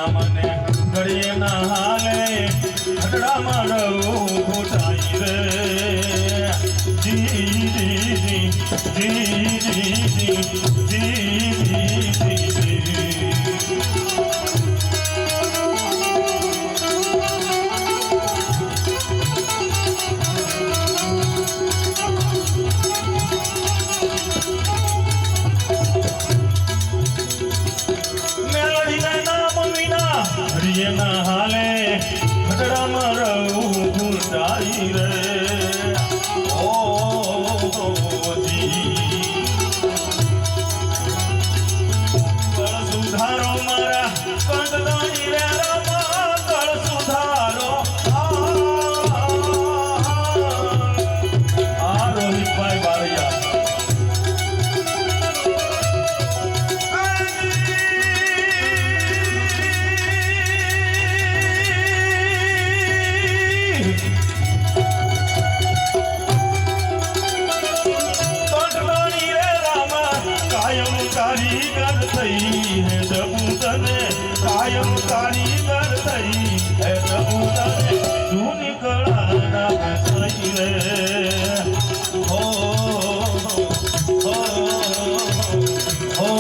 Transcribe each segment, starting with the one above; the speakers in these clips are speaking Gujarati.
મને ઘડીએ ના હાલે ઘટડામાં રહું ઘૂંટાઈ રે જી જી જી જી જી જી જી જી ઘડીએ ના હાલે ઘટડામાં રહું ઘૂંટાઈ રે ઓ કળ સુધારો મારા કંદની રે રમા કળ સુધારો આ રોહિતભાઈ બારૈયા कारीगर थई है जबूतने कायम कारीगर थई है जबूतने तू निकला सही रे हो हो हो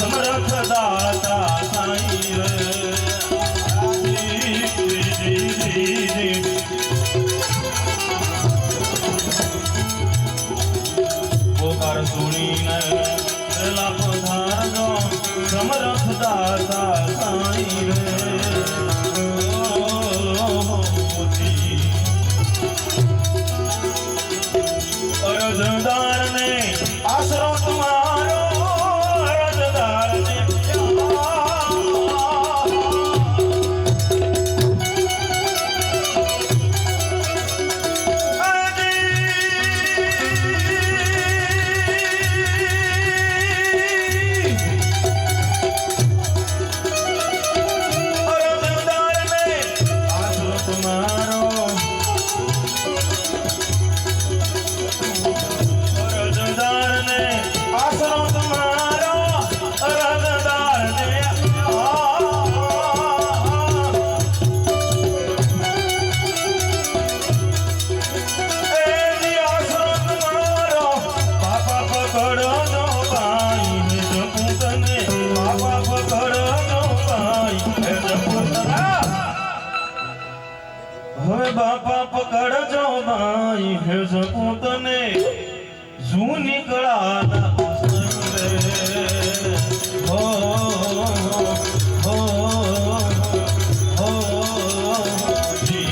समर्थ दाता साईं पुकार सुनीने वेला पधारजो समर्थ दाता साईं अर्जदार ने आसरो तुम्हारो बापा पकड़जो भाई है सपूतने जूनी कड़ा हो हो हो जी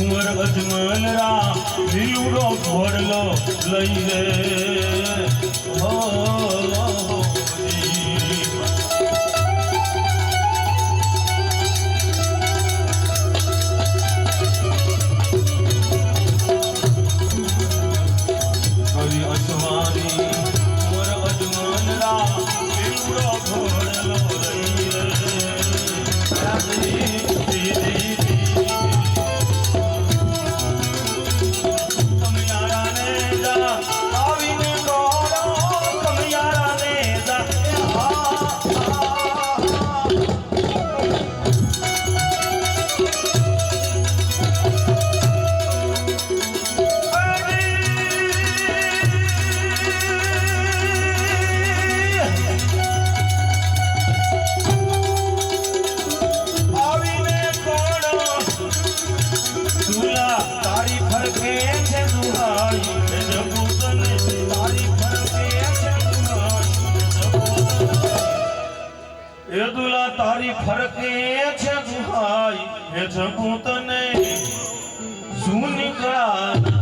કુંવર અજમલરા લીલુડો ઘોડલો લઈ રે હો તારી ફરકે છે દુહાઈ હે જગું તને શું નીકળા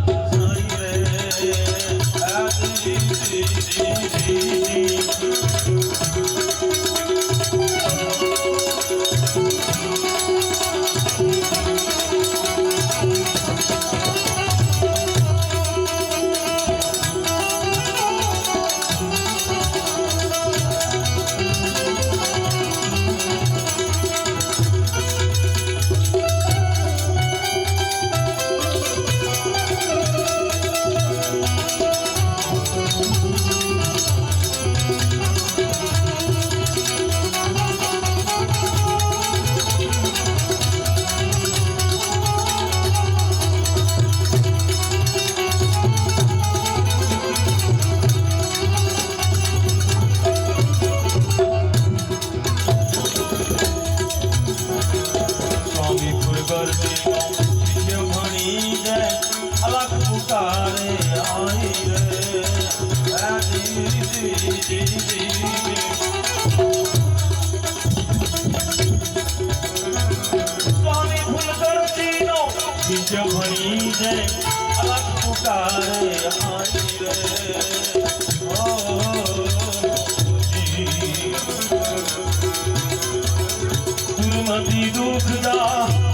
दुर्मति दुखदा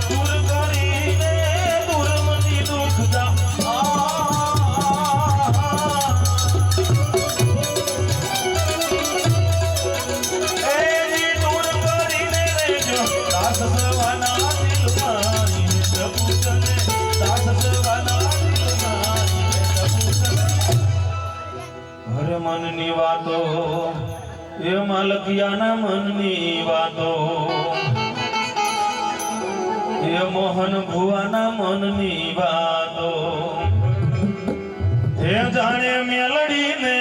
दूर કરીને दुर्मति दुखदा એની દૂર કરીને રેજો દાસ સવાના દિલમાની સપૂતને દાસ સવાના દિલમાની સપૂતને હર મનની વાતો એ માલકિયાના મનની વાતો એ મોહન ભુવાના મનની વાતો એ જાણે મેલડીને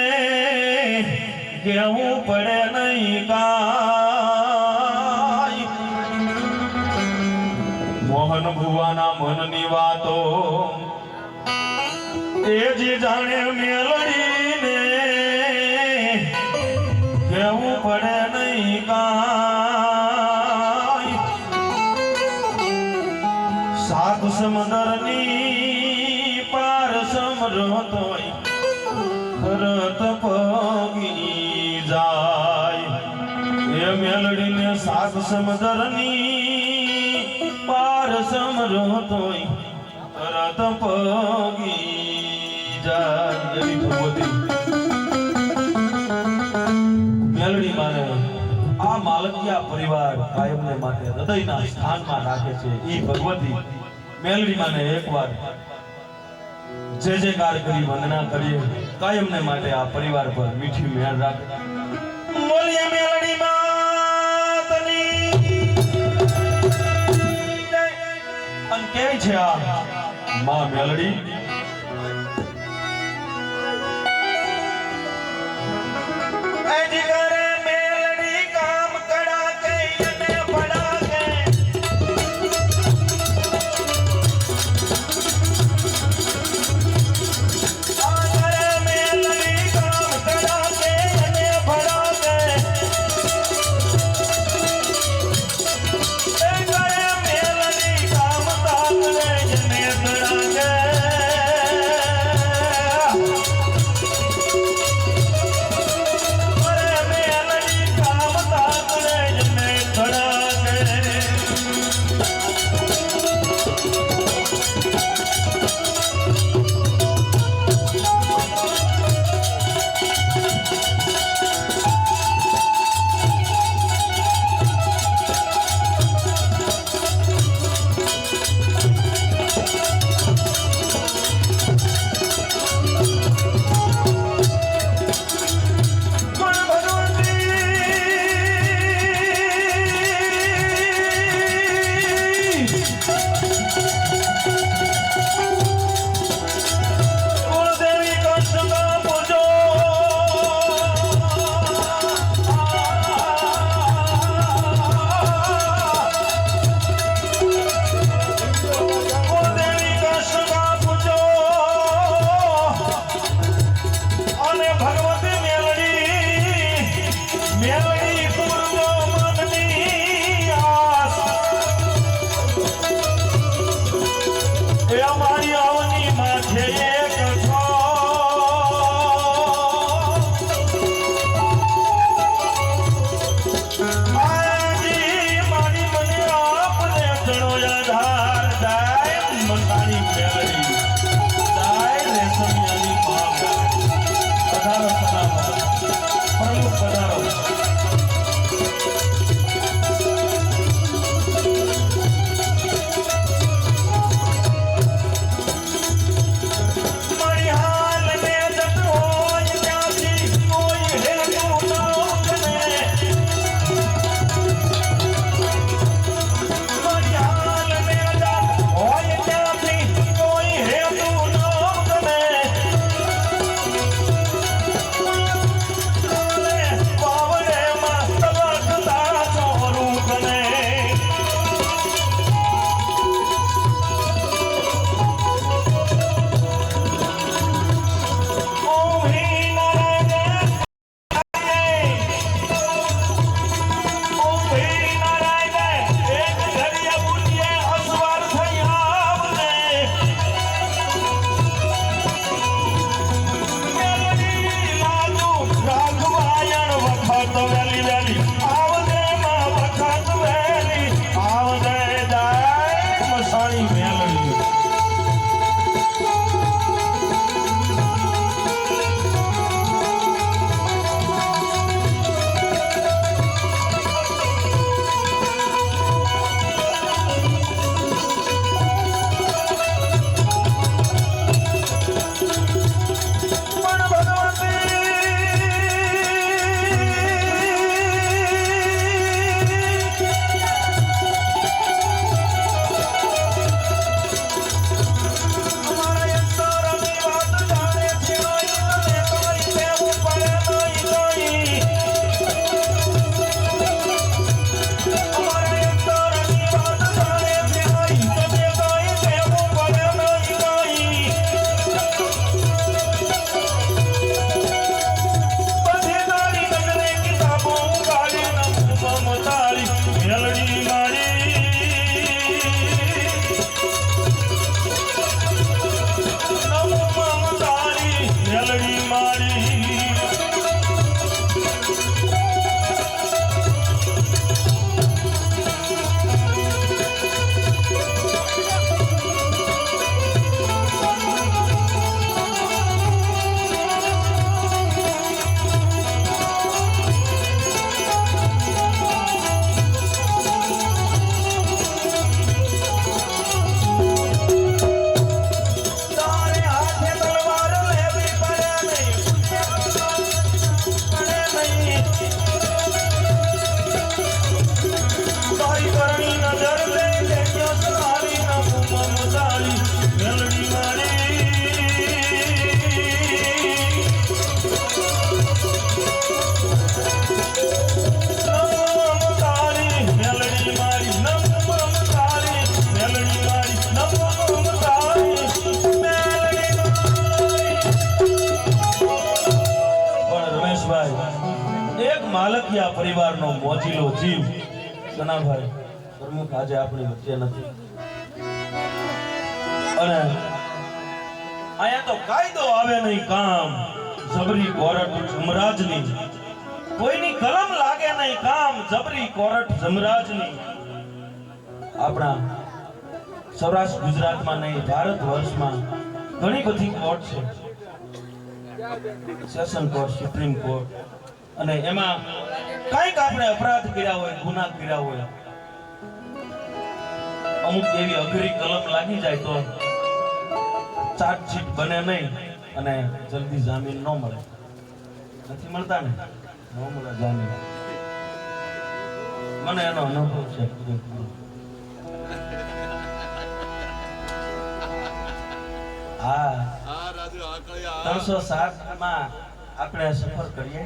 કેવું પડે નહીં કાઈ મોહન ભુવાના મનની વાતો એ જે જાણે મેલડીને કેવું પડે નહીં કાઈ સાત સમંદરની પાર સમરતોય રત પગી જાય એ મેલડીને સાત સમંદરની પાર સમરતોય રત પગી જાય એવી ભગવતી મેલડી માને આ માલકિયા પરિવાર કાયમને માટે હૃદયના સ્થાનમાં રાખે છે ઈ ભગવતી મેલડી માને એકવાર જે કાર કરી વંદના કરીએ કાયમને માટે આ પરિવાર પર મીઠી મેળ રાખે બોલીએ મેલડી માતની અન કેવી છે આ માં મેલડી પરિવારનો મોજીલો જીવ સનાભાઈ પ્રમુખ આજે આપણી વચ્ચે નથી અને આયા તો કાયદો આવે નહીં કામ જબરી કોરટ જમરાજની કોઈની કલમ લાગે નહીં કામ જબરી કોરટ જમરાજની આપણા સૌરાષ્ટ્ર ગુજરાતમાં નહીં ભારત વર્ષમાં ઘણી બધી કોર્ટ છે સેશન કોર્ટ સુપ્રીમ કોર્ટ અને એમાં કંઈક આપણે અપરાધ કર્યા હોય ગુના કર્યા હોય અમુક એવી અઘરી કલમ લાગી જાય તો ચાર્જશીટ બને નહીં અને જલ્દી જામીન ન મળે નથી મળતા ને ન મળે જામીન મને એનો અનુભવ છે હા 307 માં આપણે સફર કરીએ